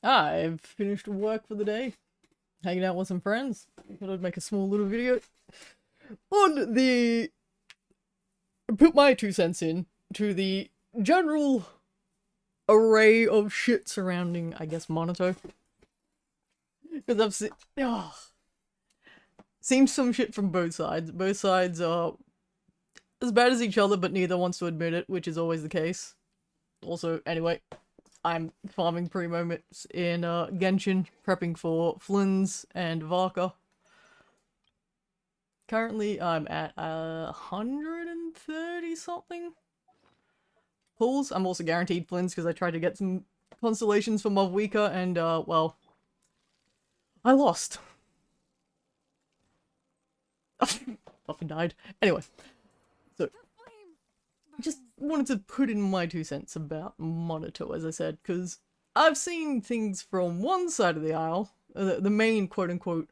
I've finished work for the day, hanging out with some friends. Thought I'd make a small little video on the put my 2 cents in to the general array of shit surrounding, I guess, Manato. Because seen some shit from both sides. Both sides are as bad as each other, but neither wants to admit it, which is always the case. Also, anyway, I'm farming pre-moments in Genshin, prepping for Flynn's and Varka. Currently, I'm at 130 something pulls. I'm also guaranteed Flynn's because I tried to get some constellations for Mavwika and, well, I lost. Fucking died. Anyway, so just wanted to put in my 2 cents about Manato, as I said, because I've seen things from one side of the aisle, the main quote-unquote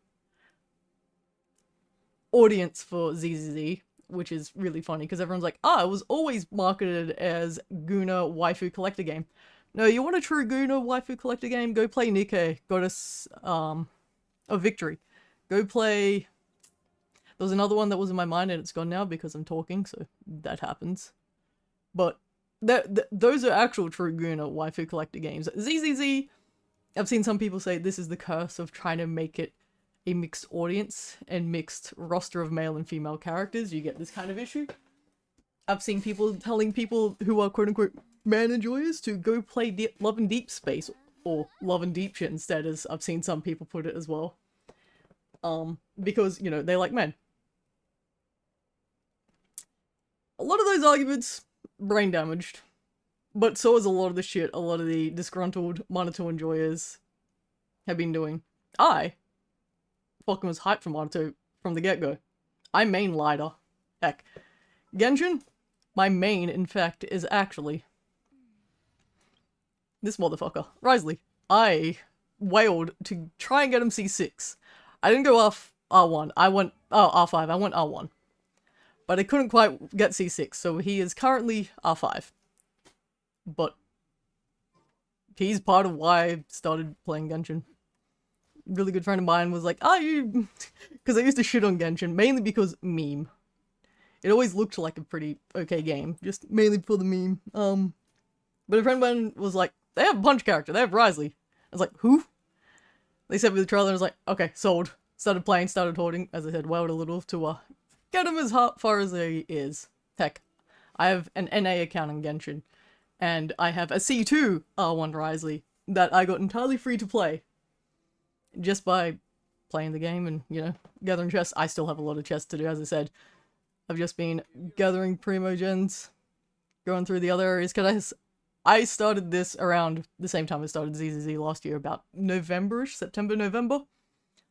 audience for ZZZ, which is really funny, because everyone's like, it was always marketed as Guna waifu collector game. No, you want a true Guna waifu collector game? Go play Nikkei. Go to, Victory. Go play... There was another one that was in my mind and it's gone now because I'm talking, so that happens. But those are actual true Guna waifu collector games. ZZZ, I've seen some people say this is the curse of trying to make it a mixed audience and mixed roster of male and female characters. You get this kind of issue. I've seen people telling people who are quote-unquote man enjoyers to go play Love and Deep Space or Love and Deep shit instead, as I've seen some people put it as well. Because, you know, they like men. A lot of those arguments, brain damaged. But so is a lot of the shit a lot of the disgruntled Manato enjoyers have been doing. I fucking was hyped for Manato from the get-go. I main Lighter. Heck. Genshin, my main, in fact, is actually this motherfucker, Risley. I wailed to try and get him C6. I didn't go off R1. I went R5. I went R1. But I couldn't quite get C6, so he is currently R5. But he's part of why I started playing Genshin. Really good friend of mine was like, you... Because I used to shit on Genshin, mainly because meme. It always looked like a pretty okay game, just mainly for the meme. But a friend of mine was like, they have a punch character, they have Risley. I was like, who? They sent me the trailer and I was like, okay, sold. Started playing, started hoarding, as I said, wailed a little to, get him as far as he is. Heck, I have an NA account in Genshin, and I have a C2 R1 Risley that I got entirely free to play. Just by playing the game and, you know, gathering chests. I still have a lot of chests to do, as I said. I've just been gathering primogens, going through the other areas, because I started this around the same time I started ZZZ last year, about November-ish, September, November.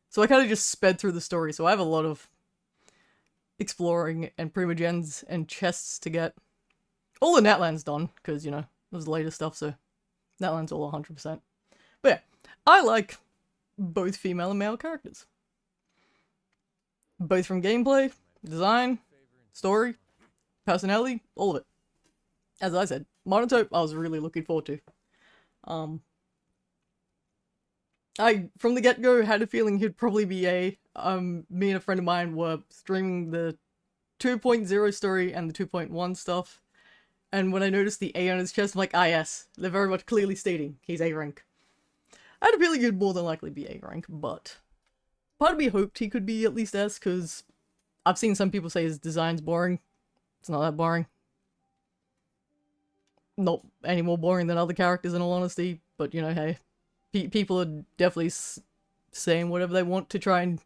So I kind of just sped through the story, so I have a lot of exploring and primogens and chests to get. All the Natlands done, because, you know, it was the latest stuff, so Natlands all 100%. But yeah, I like both female and male characters. Both from gameplay, design, story, personality, all of it. As I said, Manato, I was really looking forward to. I, from the get-go, had a feeling he'd probably be A. Me and a friend of mine were streaming the 2.0 story and the 2.1 stuff, and when I noticed the A on his chest, I'm like, yes, they're very much clearly stating he's A rank. I had a feeling he'd more than likely be A rank, but part of me hoped he could be at least S, because I've seen some people say his design's boring. It's not that boring. Not any more boring than other characters, in all honesty, but, you know, hey. People are definitely saying whatever they want to try and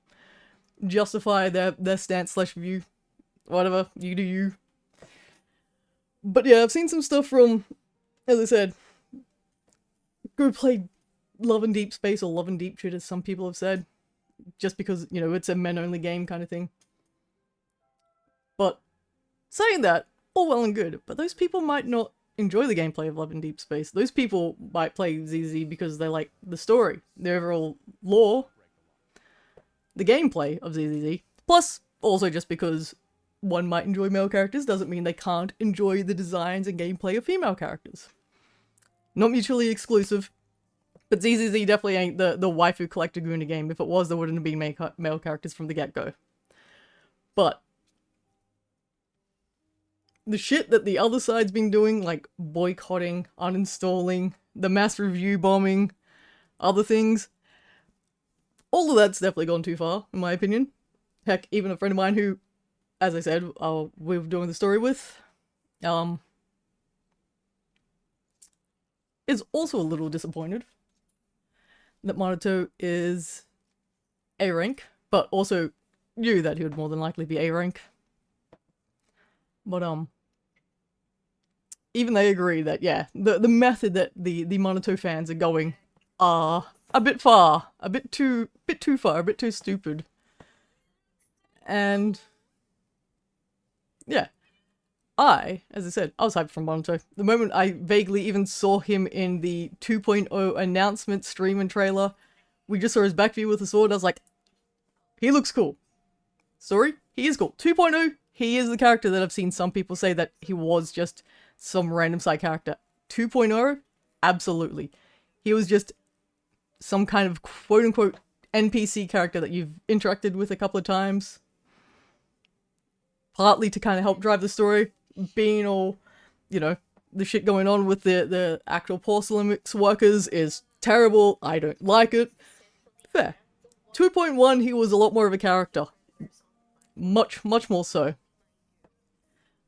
justify their stance/view. Whatever, you do you. But yeah, I've seen some stuff from, as I said, go play Love and Deep Space, or Love and Deep shit, as some people have said. Just because, you know, it's a men-only game kind of thing. But, saying that, all well and good, but those people might not enjoy the gameplay of Love and Deep Space. Those people might play ZZ because they like the story, the overall lore, the gameplay of ZZZ. Plus, also just because one might enjoy male characters doesn't mean they can't enjoy the designs and gameplay of female characters. Not mutually exclusive, But ZZZ definitely ain't the waifu collector Guna game. If it was, there wouldn't have been male characters from the get-go. But the shit that the other side's been doing, like boycotting, uninstalling, the mass review bombing, other things, all of that's definitely gone too far, in my opinion. Heck, even a friend of mine who, as I said, we were doing the story with, is also a little disappointed that Manato is A rank, but also knew that he would more than likely be A rank. But even they agree that, yeah, the method that the Manato fans are going are a bit far, a bit too far, a bit too stupid. And yeah, as I said, I was hyped from Manato. The moment I vaguely even saw him in the 2.0 announcement stream and trailer, we just saw his back view with the sword, I was like, he looks cool. Sorry, he is cool. 2.0, he is the character that I've seen some people say that he was just some random side character. 2.0, absolutely. He was just some kind of quote-unquote NPC character that you've interacted with a couple of times. Partly to kind of help drive the story, being all, you know, the shit going on with the actual porcelain mix workers is terrible. I don't like it. Fair. 2.1, he was a lot more of a character. Much more so.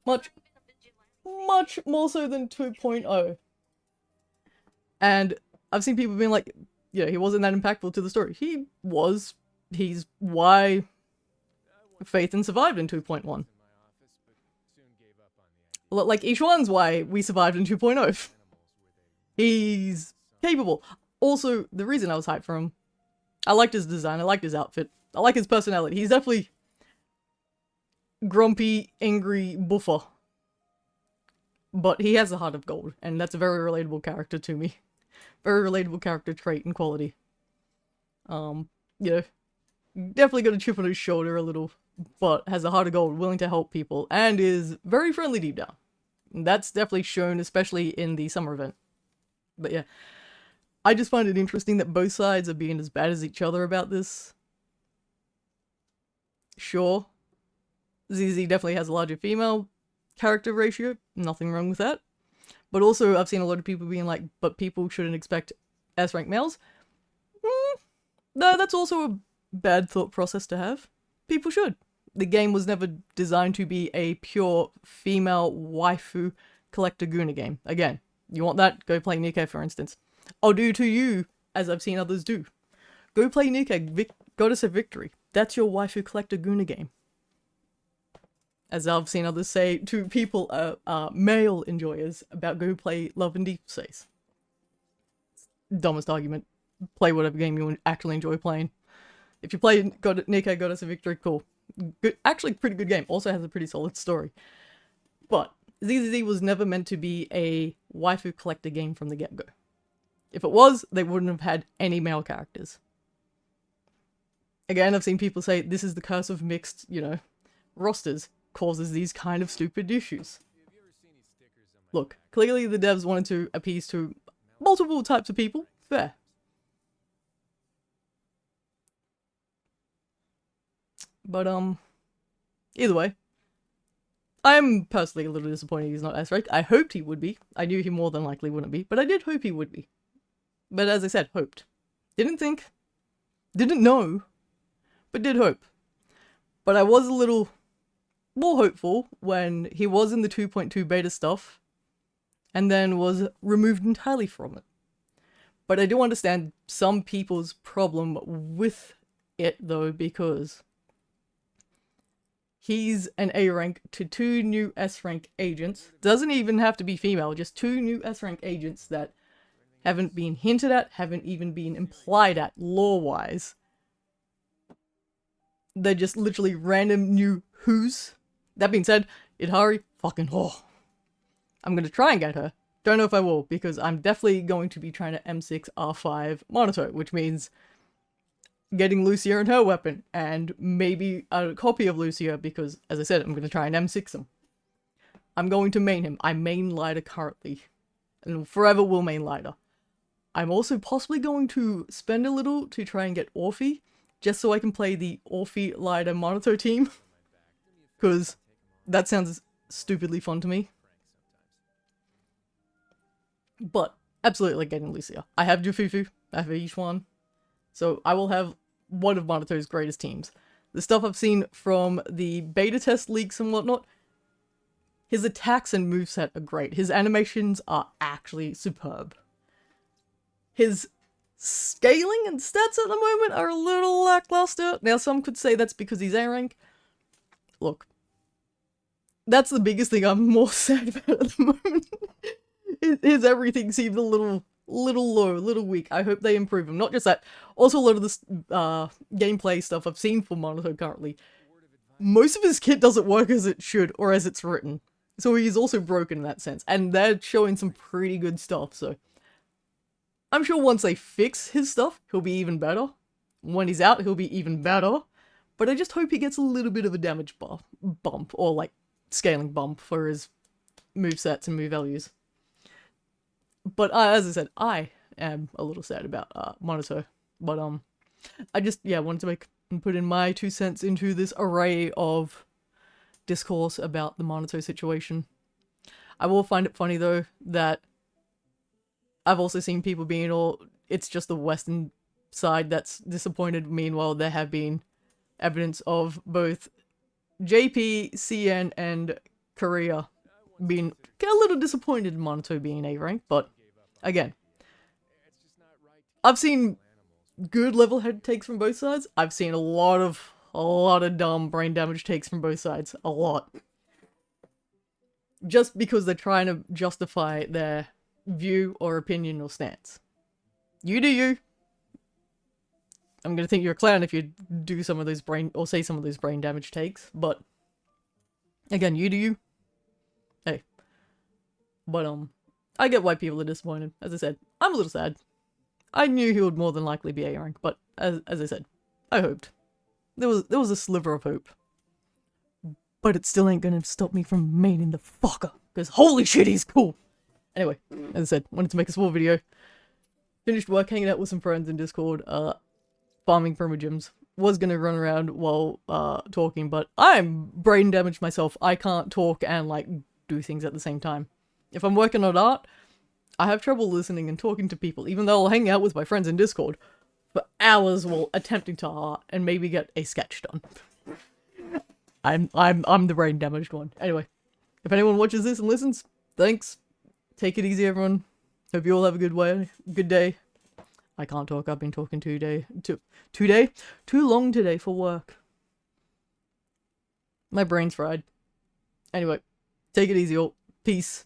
Much more so than 2.0. And I've seen people being like, yeah, he wasn't that impactful to the story. He was. He's why Phaethon survived in 2.1. Like, Ishuan's why we survived in 2.0. He's capable. Also, the reason I was hyped for him, I liked his design, I liked his outfit, I like his personality. He's definitely grumpy, angry buffer. But he has a heart of gold, and that's a very relatable character to me. Very relatable character trait and quality. You know, definitely got a chip on his shoulder a little, but has a heart of gold, willing to help people, and is very friendly deep down. And that's definitely shown, especially in the summer event. But yeah, I just find it interesting that both sides are being as bad as each other about this. Sure, ZZ definitely has a larger female character ratio, nothing wrong with that. But also, I've seen a lot of people being like, but people shouldn't expect S-rank males. No, that's also a bad thought process to have. People should. The game was never designed to be a pure female waifu collector Guna game. Again, you want that? Go play Nikke, for instance. I'll do to you as I've seen others do. Go play Nikke, Goddess of Victory. That's your waifu collector Guna game. As I've seen others say to people, male enjoyers, about go play Love and Deep Space. Dumbest argument. Play whatever game you actually enjoy playing. If you play Nikke, Goddess of Victory, cool. Good, actually pretty good game. Also has a pretty solid story. But ZZZ was never meant to be a waifu collector game from the get-go. If it was, they wouldn't have had any male characters. Again, I've seen people say this is the curse of mixed, you know, rosters. Causes these kind of stupid issues. Look, clearly the devs wanted to appease to multiple types of people. Fair. But, either way, I'm personally a little disappointed he's not S-rank. I hoped he would be. I knew he more than likely wouldn't be, but I did hope he would be. But as I said, hoped. Didn't think. Didn't know. But did hope. But I was a little more hopeful when he was in the 2.2 beta stuff, and then was removed entirely from it. But I do understand some people's problem with it, though, because he's an A rank to 2 new S rank agents. Doesn't even have to be female, just 2 new S rank agents that haven't been hinted at, haven't even been implied at lore-wise. They're just literally random new who's. That being said, Idhari, fucking whore. I'm gonna try and get her. Don't know if I will, because I'm definitely going to be trying to M6 R5 Manato, which means getting Lucia and her weapon, and maybe a copy of Lucia, because, as I said, I'm gonna try and M6 him. I'm going to main him. I main Lighter currently, and forever will main Lighter. I'm also possibly going to spend a little to try and get Orphe, just so I can play the Orphe Lighter Manato team, because that sounds stupidly fun to me. But absolutely getting Lucia. I have Jufufu, I have each one, so I will have one of Manato's greatest teams. The stuff I've seen from the beta test leaks and whatnot, his attacks and moveset are great. His animations are actually superb. His scaling and stats at the moment are a little lackluster. Now, some could say that's because he's A rank. Look, that's the biggest thing I'm more sad about at the moment. His everything seemed a little low, a little weak. I hope they improve him. Not just that, also a lot of this gameplay stuff I've seen for Manato currently. Most of his kit doesn't work as it should, or as it's written. So he's also broken in that sense. And they're showing some pretty good stuff, so I'm sure once they fix his stuff, he'll be even better. When he's out, he'll be even better. But I just hope he gets a little bit of a damage bump, or like scaling bump for his movesets and move values. But as I said, I am a little sad about Manato. But I just wanted to put in my 2 cents into this array of discourse about the Manato situation. I will find it funny though that I've also seen people being all, it's just the Western side that's disappointed. Meanwhile, there have been evidence of both JP, CN, and Korea being a little disappointed in Manato being A rank, but again, I've seen good level head takes from both sides. I've seen a lot of dumb brain damage takes from both sides. A lot. Just because they're trying to justify their view or opinion or stance. You do you. I'm gonna think you're a clown if you do some of those brain, or say some of those brain damage takes, but again, you do you. Hey. But I get why people are disappointed. As I said, I'm a little sad. I knew he would more than likely be A rank, but as I said, I hoped. There was a sliver of hope. But it still ain't gonna stop me from maining the fucker, because holy shit, he's cool! Anyway, as I said, wanted to make a small video. Finished work, hanging out with some friends in Discord, farming primogems. Was gonna run around while talking, but I'm brain damaged myself. I can't talk and like do things at the same time. If I'm working on art, I have trouble listening and talking to people, even though I'll hang out with my friends in Discord for hours while attempting to art and maybe get a sketch done. I'm the brain damaged one. Anyway, if anyone watches this and listens, thanks. Take it easy, everyone. Hope you all have a good day. I can't talk. I've been talking too long today for work. My brain's fried. Anyway, take it easy, all. Peace.